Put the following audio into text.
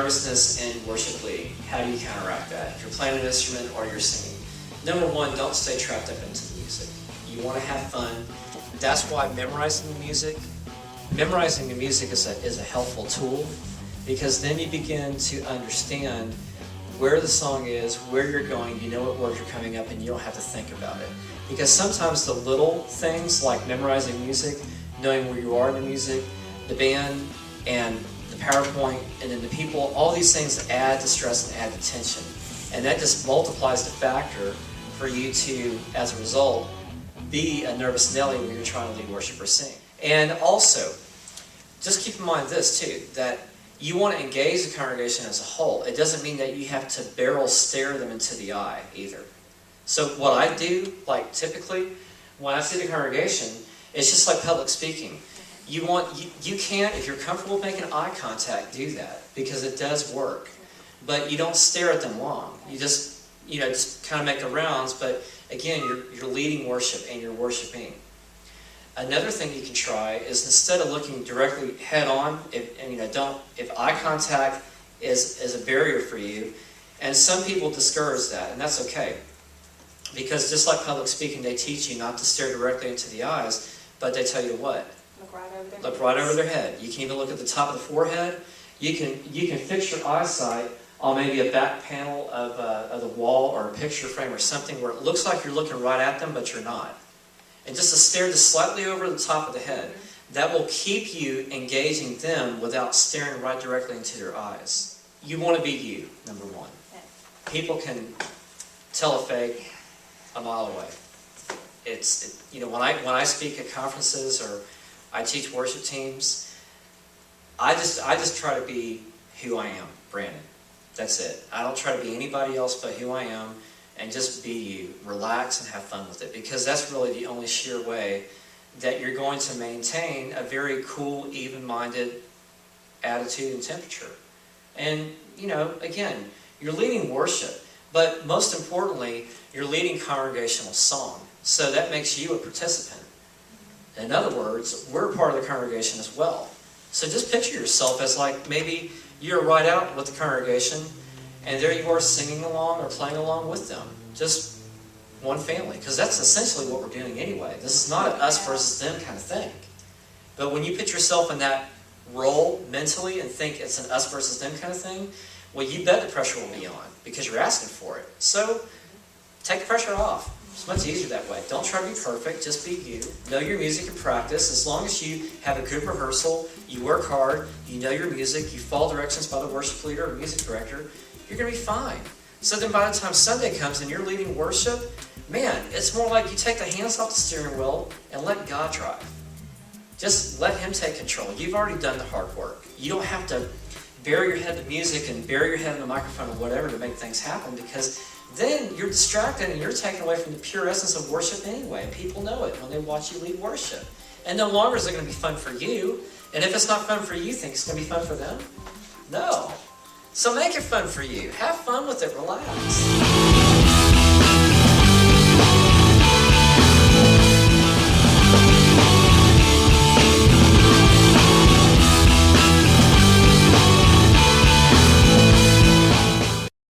nervousness in worship leading. How do you counteract that? If you're playing an instrument or you're singing. Number one, don't stay trapped up into the music. You want to have fun. That's why memorizing the music is a helpful tool, because then you begin to understand where the song is, where you're going, you know what words are coming up, and you don't have to think about it. Because sometimes the little things like memorizing music, knowing where you are in the music, the band, and the PowerPoint, and then the people, all these things add to stress and add to tension. And that just multiplies the factor for you to, as a result, be a nervous Nelly when you're trying to lead worship or sing. And also, just keep in mind this too, that you want to engage the congregation as a whole. It doesn't mean that you have to barrel stare them into the eye either. So what I do, like typically, when I see the congregation, it's just like public speaking. You can, if you're comfortable making eye contact, do that, because it does work. But you don't stare at them long. You just kind of make the rounds, but again, you're leading worship and you're worshiping. Another thing you can try is, instead of looking directly head on, if eye contact is a barrier for you, and some people discourage that, and that's okay. Because just like public speaking, they teach you not to stare directly into the eyes, but they tell you what? Look right over their head. You can even look at the top of the forehead. You can fix your eyesight on maybe a back panel of the wall or a picture frame or something where it looks like you're looking right at them, but you're not. And just to stare just slightly over the top of the head, that will keep you engaging them without staring right directly into their eyes. You want to be you, number one. People can tell a fake a mile away. When I speak at conferences or I teach worship teams, I just try to be who I am, Branon. That's it. I don't try to be anybody else but who I am, and just be you. Relax and have fun with it, because that's really the only sure way that you're going to maintain a very cool, even-minded attitude and temperature. And, again, you're leading worship, but most importantly, you're leading congregational song. So that makes you a participant. In other words, we're part of the congregation as well. So just picture yourself as like maybe you're right out with the congregation, and there you are singing along or playing along with them. Just one family, because that's essentially what we're doing anyway. This is not an us versus them kind of thing. But when you put yourself in that role mentally and think it's an us versus them kind of thing, well, you bet the pressure will be on, because you're asking for it. So take the pressure off. It's much easier that way. Don't try to be perfect, just be you. Know your music and practice. As long as you have a good rehearsal, you work hard, you know your music, you follow directions by the worship leader or music director, you're going to be fine. So then by the time Sunday comes and you're leading worship, man, it's more like you take the hands off the steering wheel and let God drive. Just let Him take control. You've already done the hard work. You don't have to bury your head in music and bury your head in the microphone or whatever to make things happen, because then you're distracted and you're taken away from the pure essence of worship anyway. People know it when they watch you lead worship. And no longer is it going to be fun for you. And if it's not fun for you, think it's going to be fun for them? No. So make it fun for you. Have fun with it. Relax.